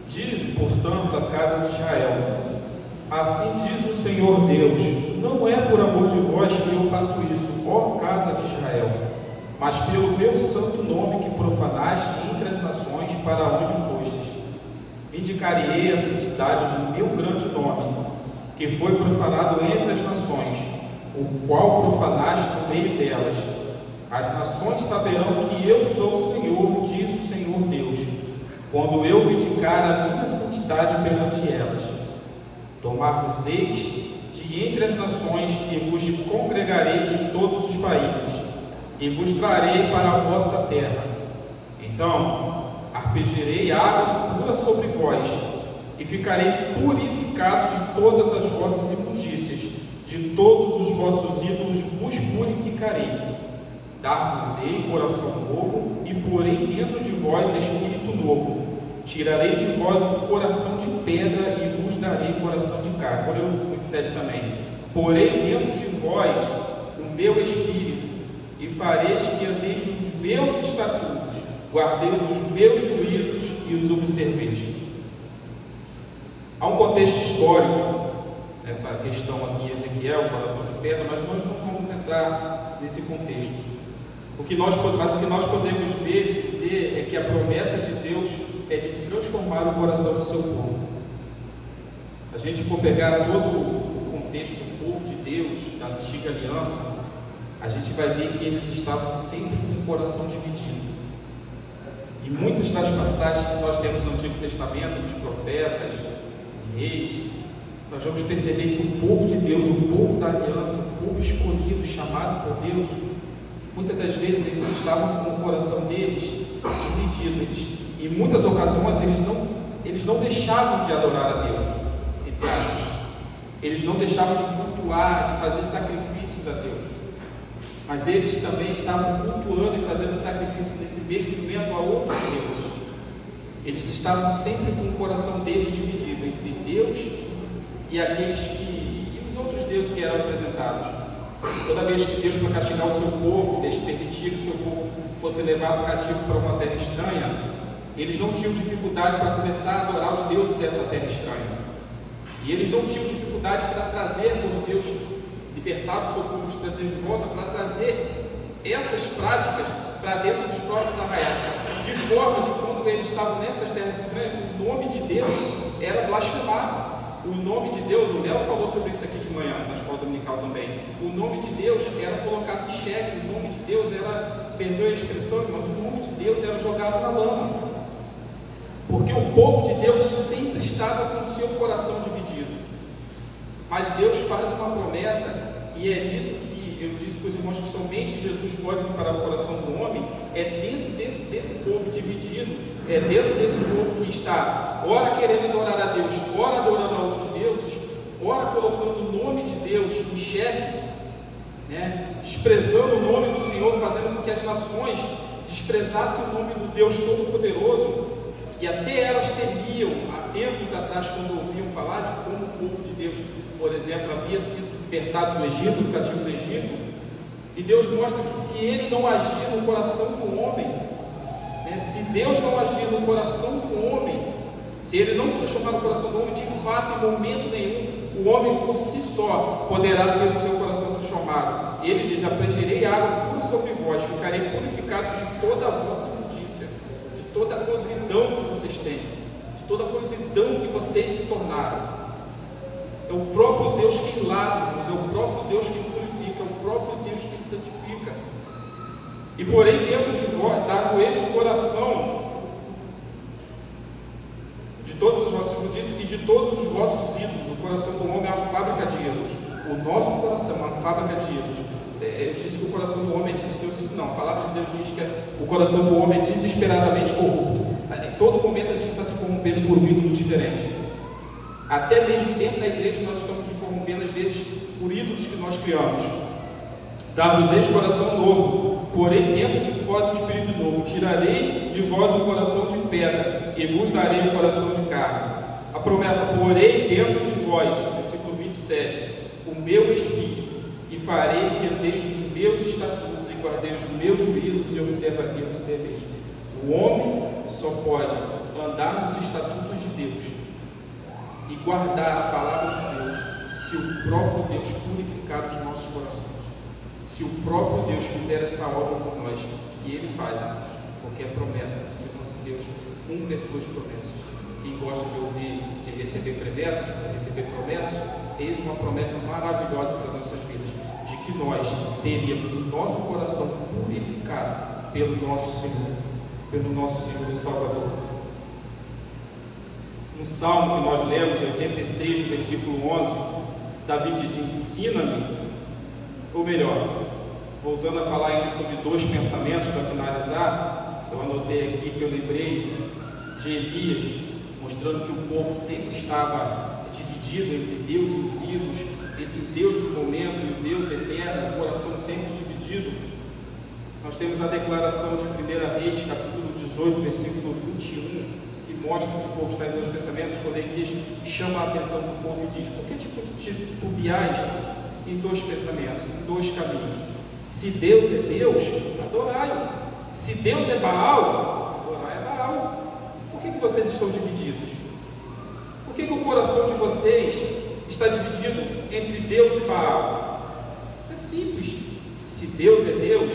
Diz, portanto, a casa de Israel: assim diz o Senhor Deus: não é por amor de vós que eu faço isso, ó casa de Israel, mas pelo meu santo nome que profanaste entre as nações para onde fostes. Vindicarei a santidade do meu grande nome, que foi profanado entre as nações, o qual profanaste no meio delas. As nações saberão que eu sou o Senhor, diz o Senhor Deus, quando eu vindicar a minha santidade perante elas. Tomar-vos-eis de entre as nações e vos congregarei de todos os países, e vos trarei para a vossa terra. Então aspergirei água pura sobre vós, e ficarei purificado de todas as vossas imundícias, de todos os vossos ídolos vos purificarei. Dar-vos-ei coração novo, e porei dentro de vós espírito novo. Tirarei de vós um coração de pedra, e vos darei coração de carne. Por 27 também. Porei dentro de vós o meu espírito, e fareis que andeis nos meus estatutos, guardeis os meus juízos e os observeis. Há um contexto histórico nessa questão aqui em Ezequiel, coração de pedra, mas nós não vamos entrar nesse contexto. Mas o que nós podemos ver e dizer é que a promessa de Deus é de transformar o coração do seu povo. A gente for pegar todo o contexto do povo de Deus, da antiga aliança, a gente vai ver que eles estavam sempre com o coração dividido. E muitas das passagens que nós temos no Antigo Testamento, dos profetas, reis, nós vamos perceber que o povo de Deus, o povo da aliança, o povo escolhido, chamado por Deus, muitas das vezes eles estavam com o coração deles dividido. Em muitas ocasiões eles não deixavam de adorar a Deus, entre aspas. Eles não deixavam de cultuar, de fazer sacrifícios a Deus. Mas eles também estavam cultuando e fazendo sacrifício nesse mesmo momento a outros deuses. Eles estavam sempre com o coração deles dividido entre Deus e os outros deuses que eram apresentados. Toda vez que Deus, para castigar o seu povo, permitir que o seu povo fosse levado cativo para uma terra estranha, eles não tinham dificuldade para começar a adorar os deuses dessa terra estranha. E eles não tinham dificuldade para trazer, quando Deus libertava o seu povo, de trazer de volta, para trazer essas práticas para dentro dos próprios arraiais, de forma de quando eles estavam nessas terras estranhas, o nome de Deus era blasfemado. O nome de Deus, o Léo falou sobre isso aqui de manhã, na escola dominical também. O nome de Deus era colocado em xeque, o nome de Deus era, perdoe a expressão, mas o nome de Deus era jogado na lama. Porque o povo de Deus sempre estava com o seu coração dividido. Mas Deus faz uma promessa, e é nisso que eu disse para os irmãos que somente Jesus pode preparar o coração do homem, é dentro desse povo dividido, é dentro desse povo que está, ora querendo adorar a Deus, ora adorando a outros deuses, ora colocando o nome de Deus em xeque, né? Desprezando o nome do Senhor, fazendo com que as nações desprezassem o nome do Deus Todo-Poderoso, que até elas temiam há tempos atrás, quando ouviam falar de como o povo de Deus, por exemplo, havia sido libertado do Egito, do cativo do Egito. E Deus mostra que se Ele não agir no coração do homem, né, se Deus não agir no coração do homem, se Ele não transformar o coração do homem, de fato, em momento nenhum, o homem por si só poderá ter o seu coração transformado. E Ele diz: apregerei água pura sobre vós, ficarei purificado de toda a vossa imundícia, de toda a podridão que vocês têm, de toda a podridão que vocês se tornaram. É o próprio Deus quem lava, irmãos, é o próprio Deus quem purifica, é o próprio Deus quem santifica. E porém dentro de vós, dado esse coração, de todos os vossos, como disse, e de todos os vossos ídolos, o coração do homem é uma fábrica de ídolos. O nosso coração é uma fábrica de ídolos. Eu disse que o coração do homem é desesperadamente, eu disse não, a palavra de Deus diz que o coração do homem é desesperadamente corrupto. Em todo momento a gente está se corrompendo por um ídolo diferente. Até mesmo dentro da igreja nós estamos nos corrompendo às vezes por ídolos que nós criamos. Dá-vos coração novo, porém dentro de vós um espírito novo. Tirarei de vós um coração de pedra e vos darei um coração de carne. A promessa: porém dentro de vós, versículo 27, o meu espírito, e farei que andeis nos meus estatutos e guardeis os meus juízos e observeis. O homem só pode andar nos estatutos de Deus e guardar a palavra de Deus se o próprio Deus purificar os nossos corações, se o próprio Deus fizer essa obra por nós. E Ele faz, irmãos, porque é promessa, que o nosso Deus cumpre as suas promessas. Quem gosta de ouvir, de receber promessas, eis uma promessa maravilhosa para as nossas vidas, de que nós teríamos o nosso coração purificado pelo nosso Senhor e Salvador. No Salmo que nós lemos, 86, no versículo 11, Davi diz: ensina-me, ou melhor, voltando a falar ainda sobre dois pensamentos para finalizar, eu anotei aqui que eu lembrei de Elias, mostrando que o povo sempre estava dividido entre Deus e os ídolos, entre o Deus do momento e o Deus eterno, o coração sempre dividido. Nós temos a declaração de 1 Reis, capítulo 18, versículo 21, que mostra que o povo está em dois pensamentos, quando Elias chama a atenção do povo e diz: por que titubeais em dois pensamentos, em dois caminhos? Se Deus é Deus, adorai-o. Se Deus é Baal, adorai a Baal. Por que vocês estão divididos? Por que o coração de vocês está dividido entre Deus e Baal? É simples. Se Deus é Deus,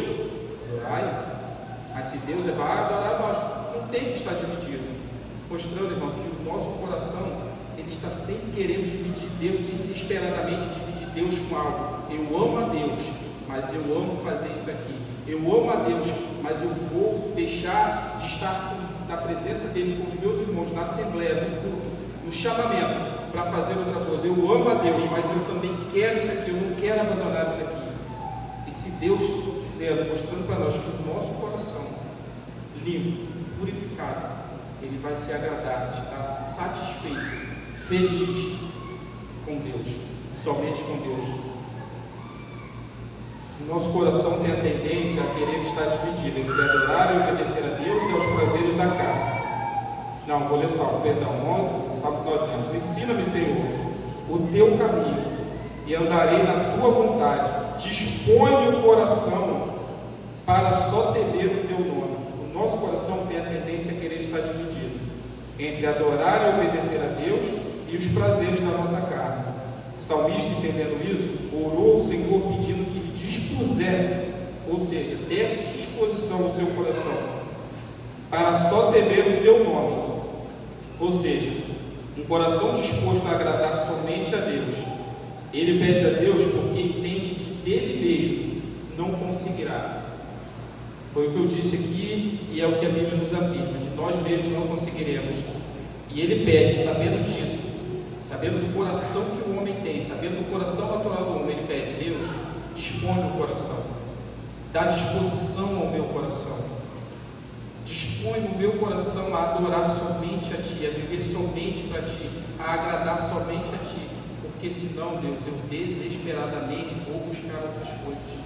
adorai-o. Mas se Deus é Baal, adorai nós. Não tem que estar dividido. Mostrando, irmão, que o nosso coração, ele está sempre querendo dividir Deus, desesperadamente dividir Deus com algo. Eu amo a Deus, mas eu amo fazer isso aqui. Eu amo a Deus, mas eu vou deixar de estar na presença dele com os meus irmãos, na assembleia, no culto, no chamamento, para fazer outra coisa. Eu amo a Deus, mas eu também quero isso aqui, eu não quero abandonar isso aqui. E se Deus quiser, mostrando para nós que o nosso coração, limpo, purificado, ele vai se agradar, estar satisfeito, feliz com Deus, somente com Deus. O nosso coração tem a tendência a querer estar dividido entre adorar e obedecer a Deus e aos prazeres da carne. Não, vou ler Salmo, perdão, Salmo que nós lemos. Ensina-me, Senhor, o teu caminho e andarei na tua vontade. Dispõe o coração para só temer o teu nome. O nosso coração tem a tendência a querer estar dividido entre adorar e obedecer a Deus e os prazeres da nossa carne. O salmista, entendendo isso, orou ao Senhor pedindo que lhe dispusesse, ou seja, desse disposição ao seu coração para só temer o teu nome. Ou seja, Um coração disposto a agradar somente a Deus. Ele pede a Deus porque entende que dele mesmo não conseguirá. Foi o que eu disse aqui e é o que a Bíblia nos afirma, de nós mesmos não conseguiremos. E ele pede, sabendo disso, sabendo do coração que o homem tem, sabendo do coração natural do homem, ele pede: Deus, dispõe o coração, dá disposição ao meu coração, dispõe o meu coração a adorar somente a Ti, a viver somente para Ti, a agradar somente a Ti, porque senão, Deus, eu desesperadamente vou buscar outras coisas,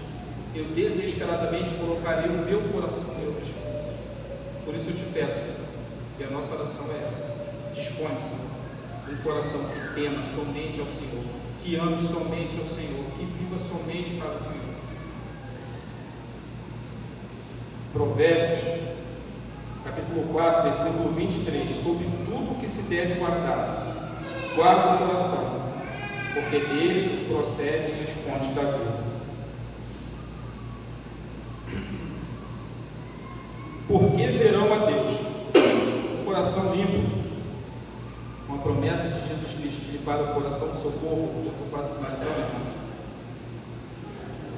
eu desesperadamente colocarei o meu coração em outras coisas. Por isso eu te peço, e a nossa oração é essa: dispõe, Senhor, um coração que tema somente ao Senhor, que ame somente ao Senhor, que viva somente para o Senhor. Provérbios, capítulo 4, versículo 23: sobre tudo que se deve guardar, guarda o coração, porque dele procedem as fontes da vida. Porque verão a Deus, o coração limpo, uma promessa de Jesus Cristo de limpar o coração do seu povo. Já estou quase finalizando, irmãos.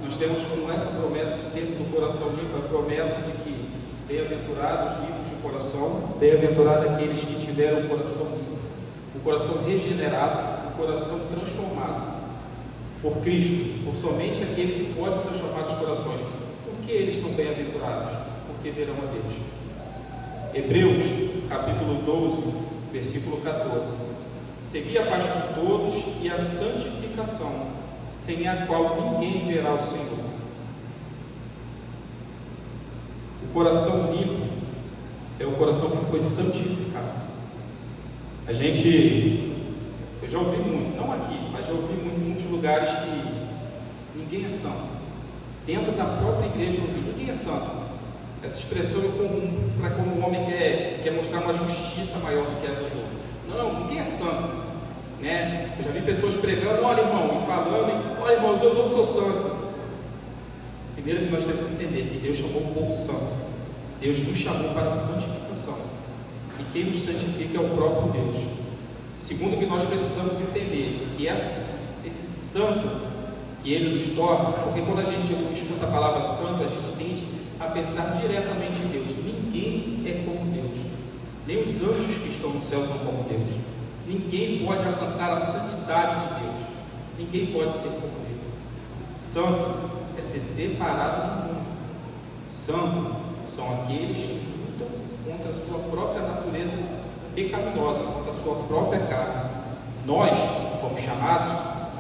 Nós temos como essa promessa de termos o coração limpo, a promessa de que bem-aventurados os limpos de coração, bem-aventurados aqueles que tiveram o coração limpo, o coração regenerado, o coração transformado por Cristo, por somente aquele que pode transformar os corações. Por que eles são bem-aventurados? Porque verão a Deus. Hebreus, capítulo 12, versículo 14: segui a paz com todos e a santificação, sem a qual ninguém verá o Senhor. O coração limpo é o coração que foi santificado. Eu já ouvi muito, não aqui, mas já ouvi muito em muitos lugares que ninguém é santo. Dentro da própria igreja eu ouvi: ninguém é santo. Essa expressão é comum para como o homem quer mostrar uma justiça maior do que a dos outros. Não, ninguém é santo, né? Eu já vi pessoas pregando: olha, irmão, e falando: olha, irmãos, eu não sou santo. Primeiro que nós temos que entender que Deus chamou o povo santo. Deus nos chamou para a santificação, e quem nos santifica é o próprio Deus. Segundo, que nós precisamos entender que esse santo que Ele nos torna, porque quando a gente escuta a palavra santo, a gente tende a pensar diretamente em Deus. Ninguém é como Deus, nem os anjos que estão nos céus são como Deus. Ninguém pode alcançar a santidade de Deus, ninguém pode ser como Ele. Santo é ser separado do mundo. Santo são aqueles que lutam contra a sua própria natureza pecaminosa, contra a sua própria carne. Nós fomos chamados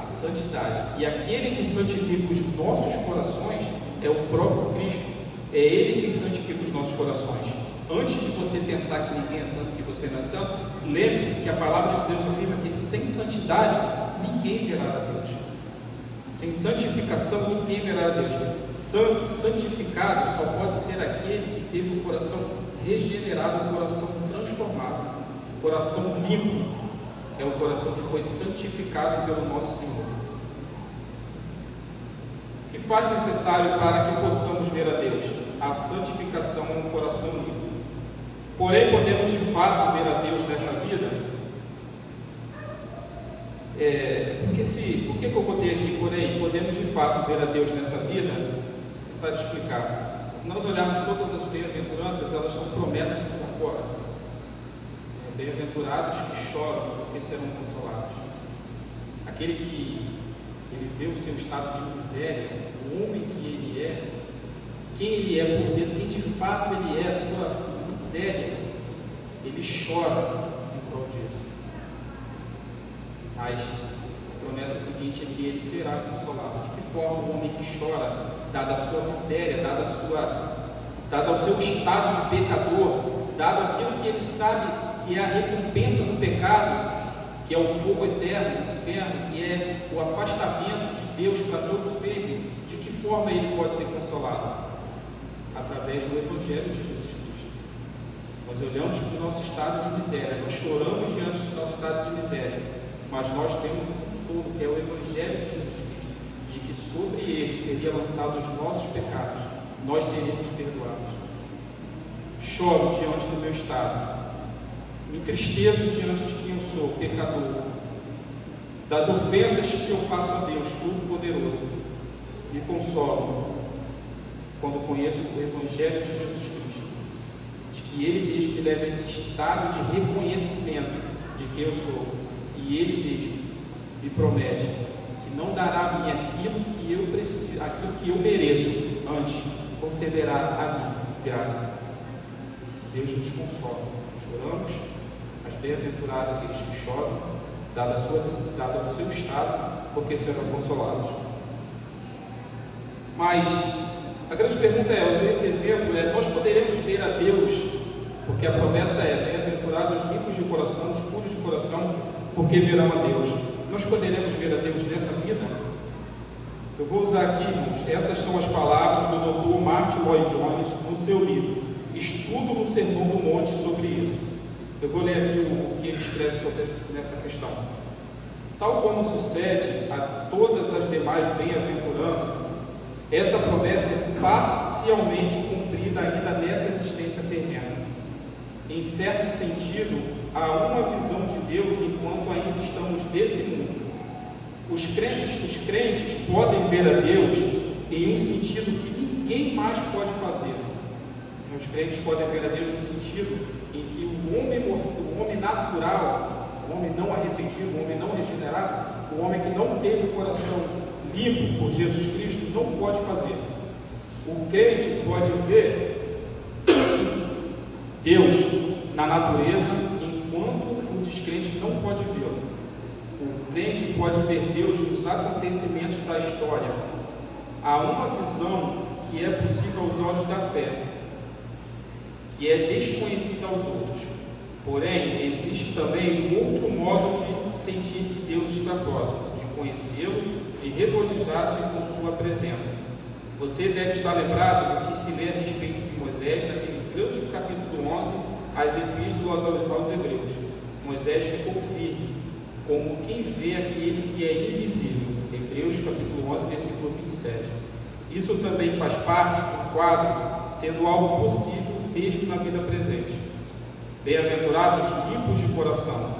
à santidade, e aquele que santifica os nossos corações é o próprio Cristo. É Ele quem santifica os nossos corações. Antes de você pensar que ninguém é santo, que você não é santo, lembre-se que a palavra de Deus afirma que sem santidade ninguém verá a Deus. Sem santificação ninguém verá a Deus. Santo, santificado só pode ser aquele que teve o coração regenerado, o coração transformado. O coração limpo é o coração que foi santificado pelo nosso Senhor. O que faz necessário para que possamos ver a Deus? A santificação é um coração limpo. Porém, podemos de fato ver a Deus nessa vida? Por que eu botei aqui, porém, podemos de fato ver a Deus nessa vida? Vou tentar explicar. Se nós olharmos todas as bem-aventuranças, elas são promessas que incorporam. Bem-aventurados que choram, porque serão consolados. Aquele que ele vê o seu estado de miséria, o homem que ele é, quem ele é por dentro, quem de fato ele é, a sua miséria, ele chora em prol disso. Mas a promessa seguinte é que ele será consolado. De que forma o homem que chora, dada a sua miséria, dado ao seu estado de pecador, dado aquilo que ele sabe que é a recompensa do pecado, que é o fogo eterno, o inferno, que é o afastamento de Deus para todo sempre, de que forma ele pode ser consolado? Através do Evangelho de Jesus Cristo. Nós olhamos para o nosso estado de miséria, nós choramos diante do nosso estado de miséria, mas nós temos um consolo, que é o Evangelho de Jesus Cristo, de que sobre ele seria lançado os nossos pecados, nós seríamos perdoados. Choro diante do meu estado. Me entristeço diante de quem eu sou, pecador, das ofensas que eu faço a Deus Todo-Poderoso. Me consolo quando conheço o Evangelho de Jesus Cristo, de que Ele mesmo me leva a esse estado de reconhecimento de quem eu sou, e Ele mesmo me promete que não dará a mim aquilo que eu preciso, aquilo que eu mereço, antes concederá a mim graça. Deus nos consola. Choramos, mas bem-aventurados aqueles que choram, dada a sua necessidade ou o seu estado, porque serão consolados. Mas a grande pergunta é, usei esse exemplo, nós poderemos ver a Deus, porque a promessa é, bem-aventurados os limpos de coração, os puros de coração, porque verão a Deus. Nós poderemos ver a Deus nessa vida? Eu vou usar aqui, irmãos, essas são as palavras do Dr. Martin Lloyd-Jones no seu livro Estudo no Sermão do Monte sobre isso. Eu vou ler aqui o que ele escreve sobre nessa questão. Tal como sucede a todas as demais bem-aventuranças, essa promessa é parcialmente cumprida ainda nessa existência terrena. Em certo sentido, há uma visão de Deus enquanto ainda estamos nesse mundo. Os crentes podem ver a Deus em um sentido que ninguém mais pode fazer. Os crentes podem ver a Deus no sentido em que o homem natural, o homem não arrependido, o homem não regenerado, o homem que não teve o coração limpo por Jesus Cristo, não pode fazer. O crente pode ver Deus na natureza, enquanto o descrente não pode vê-lo. O crente pode ver Deus nos acontecimentos da história. Há uma visão que é possível aos olhos da fé, que é desconhecida aos outros. Porém, existe também um outro modo de sentir que Deus está próximo, de conhecê-lo, de regozijar-se com sua presença. Você deve estar lembrado do que se lê a respeito de Moisés naquele grande capítulo 11, as epístolas aos Hebreus. Moisés ficou firme, como quem vê aquele que é invisível. Hebreus capítulo 11, versículo 27. Isso também faz parte do quadro, sendo algo possível mesmo na vida presente. Bem-aventurados limpos de coração,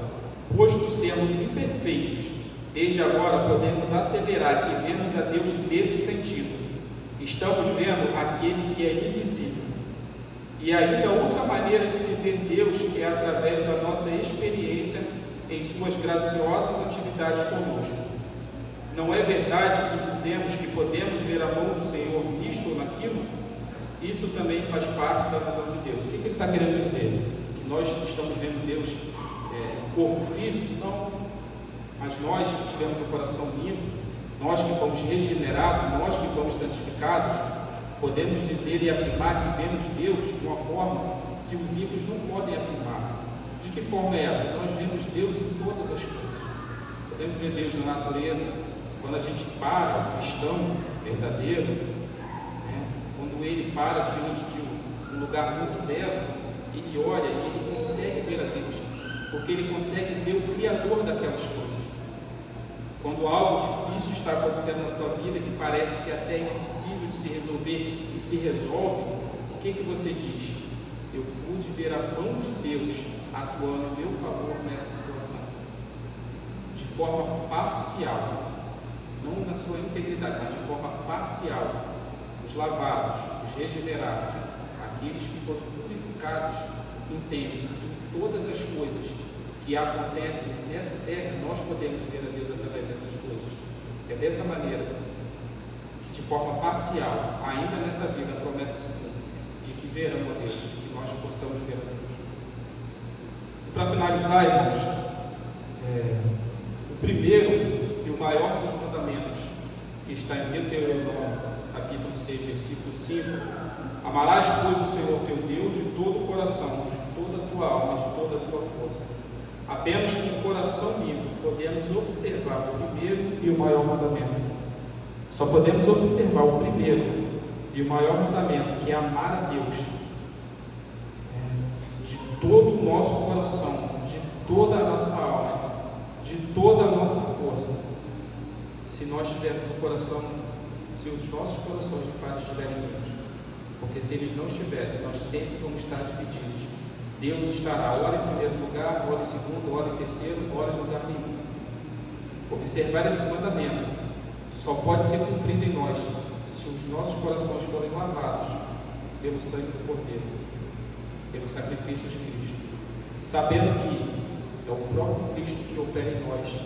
posto sermos imperfeitos, desde agora podemos asseverar que vemos a Deus nesse sentido. Estamos vendo aquele que é invisível. E ainda outra maneira de se ver Deus é através da nossa experiência em suas graciosas atividades conosco. Não é verdade que dizemos que podemos ver a mão do Senhor nisto ou naquilo? Isso também faz parte da visão de Deus. O que ele está querendo dizer? Que nós estamos vendo Deus corpo físico? Não. Mas nós que tivemos o coração limpo, nós que fomos regenerados, nós que fomos santificados, podemos dizer e afirmar que vemos Deus de uma forma que os ímpios não podem afirmar. De que forma é essa? Nós vemos Deus em todas as coisas. Podemos ver Deus na natureza. Quando a gente para, o cristão verdadeiro, quando ele para diante de um lugar muito belo, ele olha e ele consegue ver a Deus, porque ele consegue ver o Criador daquelas coisas. Quando algo difícil está acontecendo na tua vida, que parece que até é impossível de se resolver e se resolve, o que você diz? Eu pude ver a mão de Deus atuando em meu favor nessa situação, de forma parcial, não na sua integridade, mas de forma parcial. Os lavados, os regenerados, aqueles que foram purificados, entendem que todas as coisas que acontecem nessa terra, nós podemos ver a Deus através dessas coisas. É dessa maneira que, de forma parcial, ainda nessa vida, a promessa se cumpre, de que verão a Deus, que nós possamos ver a Deus. E para finalizar, irmãos, o primeiro e o maior dos mandamentos, que está em Deuteronômio, capítulo 6, versículo 5: amarás, pois, o Senhor teu Deus de todo o coração, de toda a tua alma, de toda a tua força. Apenas com o coração limpo podemos observar o primeiro e o maior mandamento. Só podemos observar o primeiro e o maior mandamento, que é amar a Deus de todo o nosso coração, de toda a nossa alma, de toda a nossa força, se nós tivermos o coração, se os nossos corações de fato estiverem limpos. Porque se eles não estivessem, nós sempre vamos estar divididos. Deus estará ora em primeiro lugar, ora em segundo, ora em terceiro, ora em lugar nenhum. Observar esse mandamento só pode ser cumprido em nós se os nossos corações forem lavados pelo sangue do Cordeiro, pelo sacrifício de Cristo, sabendo que é o próprio Cristo que opera em nós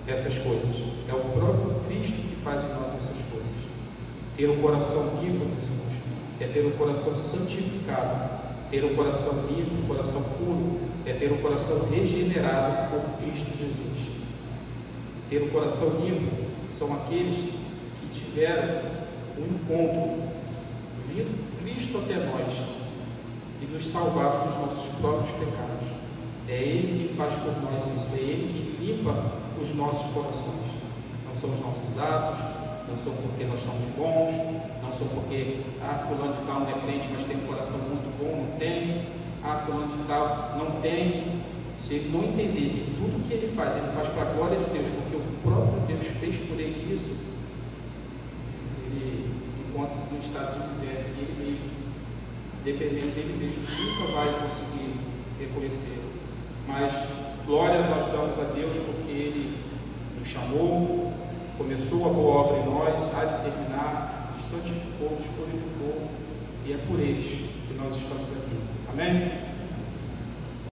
essas coisas, é o próprio Cristo que faz em nós essas coisas. Ter o coração limpo, meus irmãos, é ter o coração santificado. Ter o coração limpo, o coração puro, é ter o coração regenerado por Cristo Jesus. Ter o coração limpo são aqueles que tiveram um encontro, vindo Cristo até nós e nos salvado dos nossos próprios pecados. É Ele quem faz por nós isso, é Ele que limpa os nossos corações. Não são os nossos atos, não são porque nós somos bons, não são porque, fulano de tal não é crente, mas tem um coração muito bom, não tem, fulano de tal não tem. Se ele não entender que tudo que ele faz para a glória de Deus, porque o próprio Deus fez por ele isso, ele encontra-se no estado de miséria, que ele mesmo, dependendo dele mesmo, nunca vai conseguir reconhecer. Mas glória nós damos a Deus porque Ele nos chamou, começou a boa obra em nós, há de terminar, nos santificou, nos purificou, e é por eles que nós estamos aqui. Amém?